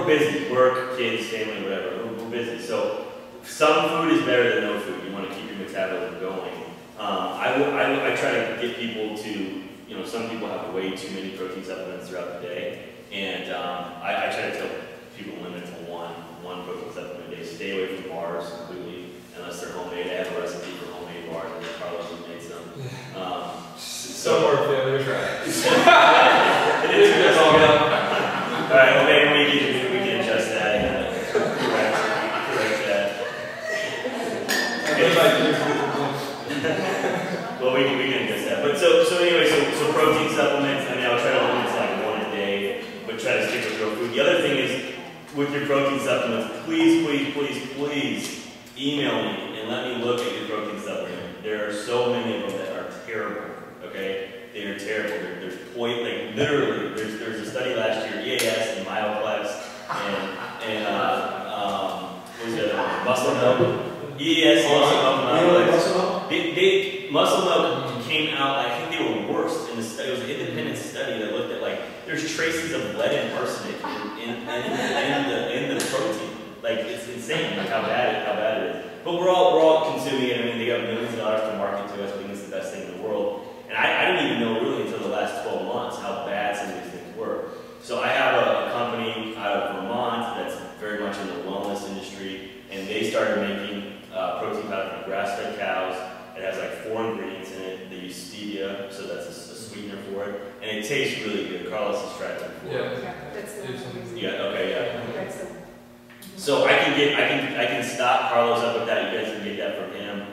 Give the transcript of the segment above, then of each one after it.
busy. Work, kids, family, whatever. We're busy. So some food is better than no food. You want to keep your metabolism going. I try to get people to, some people have way too many protein supplements throughout the day, and I try to tell people limit to one protein supplement a day. Stay away from bars completely, unless they're homemade. I have a recipe for homemade bars, and Carlos has made some. Some are failures, right? It is just all good. All right, well, maybe we can adjust that and correct that. Well, we can adjust that. But so anyway, so protein supplements. I mean, I'll try to limit to like one a day, but try to stick with real food. The other thing is, with your protein supplements, please email me and let me look at your protein supplement. There are so many of them that are terrible. Okay, they are terrible. There's literally. There's a study last year, EAS and Myoplex and what was the other one? Muscle milk. EAS, muscle milk, Myoplex. Muscle milk came out. I think they were worse in the study. It was an independent study that looked at there's traces of lead and arsenic in the protein. Like, it's insane, how bad it is. But we're all consuming it. I mean, they got millions of dollars to market to us. We think it's the best thing in the world. And I didn't even know really until the last 12 months how bad some of these things were. So I have a company out of Vermont that's very much in the wellness industry, and they started making protein powder for grass-fed cows. It has like 4 ingredients in it. They use stevia, so that's a sweetener for it, and it tastes really good. Carlos has tried it before. Yeah, that's the one. Yeah. Okay. Yeah. So I can stock Carlos up with that. You guys can get that from him.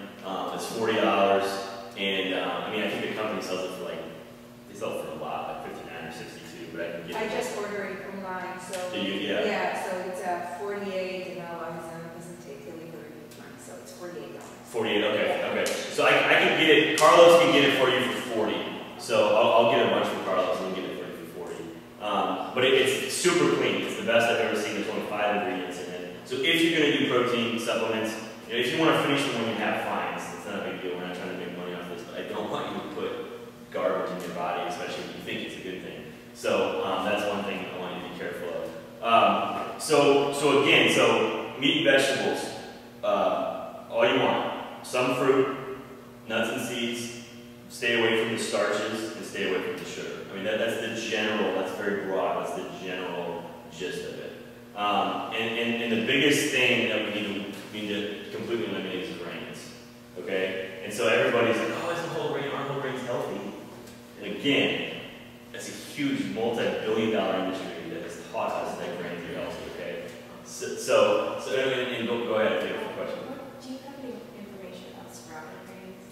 It's $40. And I mean, I think the company sells it for they sell it for a lot, like $59 or $62. But I can get. I just ordered it online, so. Do you? Yeah. Yeah, so it's 48, and Amazon doesn't take delivery time, so it's $48. 48. Okay. So I can get it. Carlos can get it for you for 40. So I'll get a bunch for Carlos and we'll get it for you for 40. But it's super clean. It's the best I've ever seen. There's only 5 ingredients in it. So if you're going to do protein supplements, if you want to finish them when you have fine, it's not a big deal. We're not trying to make money off this, but I don't want you to put garbage in your body, especially if you think it's a good thing. So that's one thing I want you to be careful of. So again, meat and vegetables, all you want. Some fruit, nuts and seeds. Stay away from the starches and stay away from the sugar. I mean, that's the general. That's very broad. That's the general gist of it. And the biggest thing that we need to completely eliminate is grains. Okay? And so everybody's like, oh, isn't whole grains healthy? And again, that's a huge multi-billion-dollar industry that has taught us that grains are healthy. Okay? So go ahead and take a question. Do you have any information about sprouted grains?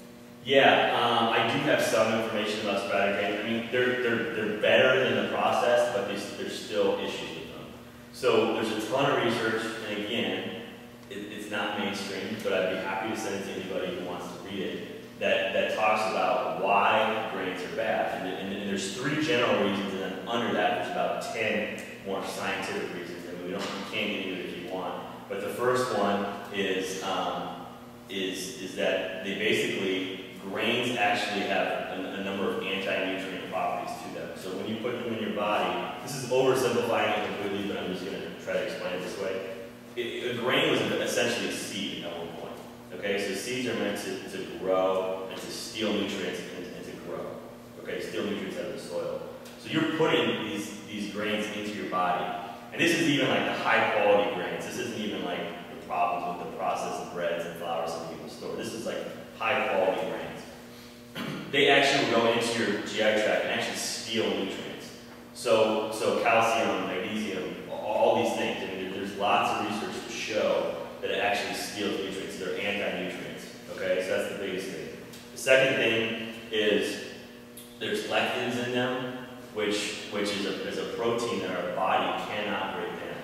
Yeah, I do have some information about sprouted grains. I mean, they're better than the processed, but there's still issues with them. So there's a ton of research, and again, it's not mainstream, but I'd be happy to send it to anybody who wants to read it, that talks about why grains are bad. And there's 3 general reasons, and then under that there's about 10 more scientific reasons. I mean, you can't get into it if you want. But the first one is that they basically, grains actually have a number of anti-nutrient properties to them. So when you put them in your body, this is oversimplifying it completely, but I'm just going to try to explain it this way. A grain was essentially a seed at one point. Okay, so seeds are meant to grow and to steal nutrients and to grow. Okay, steal nutrients out of the soil. So you're putting these grains into your body. And this is even like the high quality grains. This isn't even like the problems with the processed breads and flours that people store. This is like high quality grains. They actually will go into your GI tract and actually steal nutrients. So calcium, magnesium, all these things. I mean, there's lots of research to show that it actually steals nutrients. They're anti-nutrients. Okay, so that's the biggest thing. The second thing is there's lectins in them, which is a protein that our body cannot break down.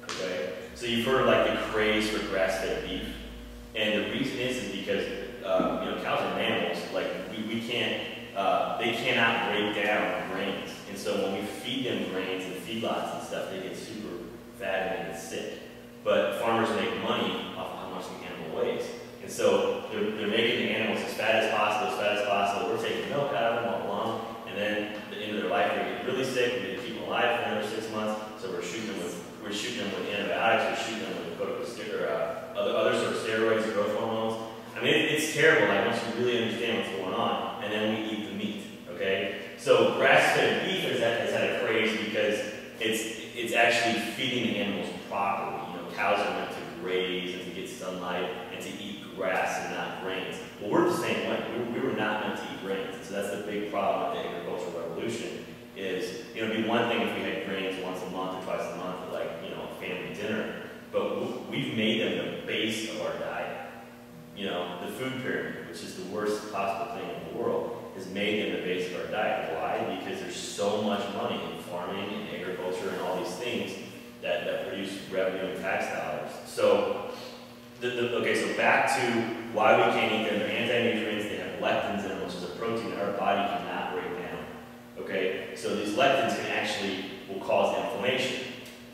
Okay, so you've heard of like the craze for grass-fed beef, and the reason is because cows are mammals. Like we can't, they cannot break down grains, and so when we feed them grains and feedlots and stuff, they get super fat and they get sick. But farmers make money off how much the animal weighs, and so they're making the animals as fat as possible, We're taking milk out of them all along, and then at the end of their life they get really sick. We need to keep them alive for another 6 months, so we're we're shooting them with antibiotics, we're shooting them with other sort of steroids, growth hormones. I mean, it's terrible, like, once you really understand what's going on, and then we eat the meat, okay? So grass-fed beef has had a craze because it's actually feeding the animals properly. You know, cows are meant to graze and to get sunlight and to eat grass and not grains. Well, we're the same way. We were not meant to eat grains. So that's the big problem with the agricultural revolution is, you know, it'd be one thing if we had grains once a month or twice a month at, like, you know, a family dinner, but we've made them the base of our diet. You know, the food pyramid, which is the worst possible thing in the world, has made them the base of our diet. Why? Because there's so much money in farming and agriculture and all these things that produce revenue and tax dollars. So, okay, so back to why we can't eat them. They're anti-nutrients, they have lectins in them, which is a protein that our body cannot break down. Okay, so these lectins will cause inflammation.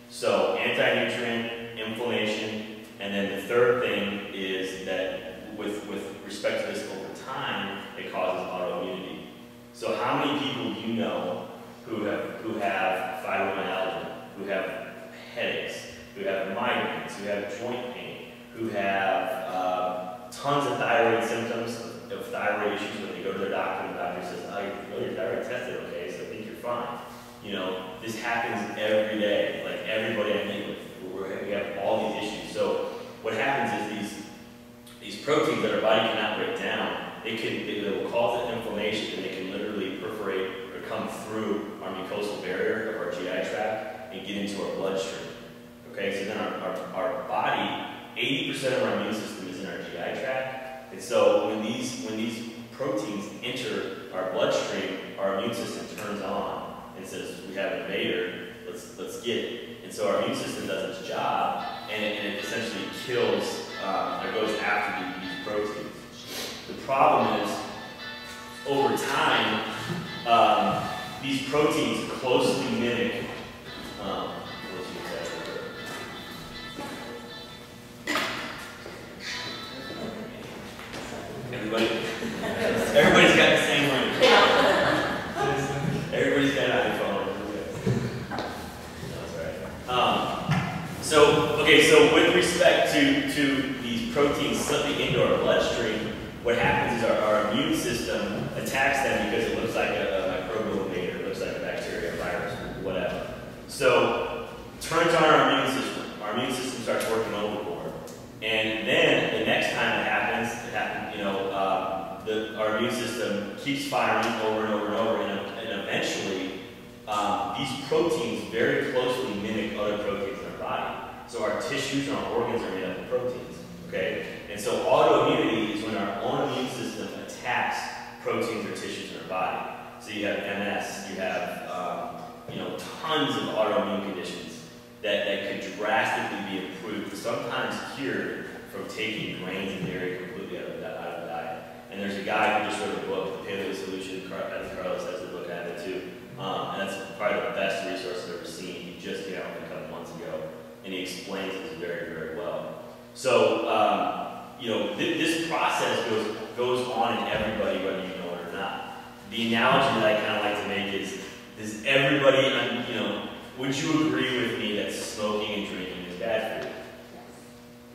So, anti-nutrient, inflammation, and then the third thing is that with respect to this over time, it causes autoimmunity. So how many people do you know who have fibromyalgia, who have headaches, who have migraines, who have joint pain, who have tons of thyroid symptoms, of thyroid issues when they go to their doctor and the doctor says, oh, your thyroid tested okay, so I think you're fine. You know, this happens every day. Like everybody I meet with, we have all these issues. So what happens is these proteins that our body cannot break down, they will cause an inflammation and they can literally perforate or come through our mucosal barrier of our GI tract and get into our bloodstream. Okay, so then our body, 80% of our immune system is in our GI tract, and so when these proteins enter our bloodstream, our immune system turns on and says, we have an invader, let's get it. And so our immune system does its job, and it essentially kills, or goes after these proteins. The problem is, over time, these proteins closely mimic, everybody's got the same one. Everybody's got an iPhone. So with respect to these proteins slipping into our bloodstream, what happens is our immune system attacks them because it looks like a microbial invader, it looks like a bacteria, a virus, whatever. So turns on our immune system. Our immune system starts working overboard, and then the next time it happens, our immune system keeps firing over and over and over, and eventually these proteins very closely mimic other proteins in our body. So our tissues and our organs are made up of proteins, okay? And so autoimmunity is when our own immune system attacks proteins or tissues in our body. So you have MS, you have tons of autoimmune conditions that could drastically be improved, sometimes cured, from taking grains and dairy completely out of the diet. And there's a guy who just wrote a book, The Paleo Solution. I think Carlos has a book on it too. And that's probably the best resource I've ever seen. He just came out a couple months ago, and he explains this very, very well. So, this process goes on in everybody, whether you know it or not. The analogy that I kind of like to make is, does everybody, would you agree with me that smoking and drinking is bad for you?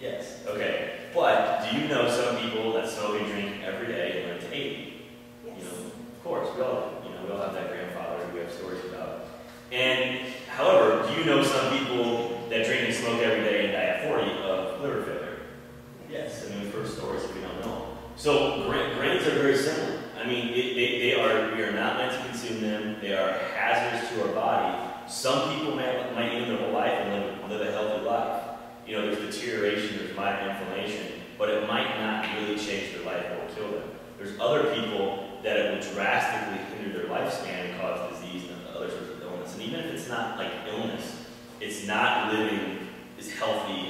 Yes. Okay. But do you know some people that smoke and drink every day and live to 80? Yes. Of course, we all do. We all have that grandfather who we have stories about. And however, do you know some people that drink and smoke every day and die at 40 of liver failure? Yes. We've heard stories that we don't know. So grains are very similar. We are not meant to consume them. They are hazardous to our body. Some people might eat them their whole life and live a healthy life. There's deterioration, there's minor inflammation, but it might not really change their life or kill them. There's other people that it will drastically hinder their lifespan and cause disease and other sorts of illness. And even if it's not like illness, it's not living as healthy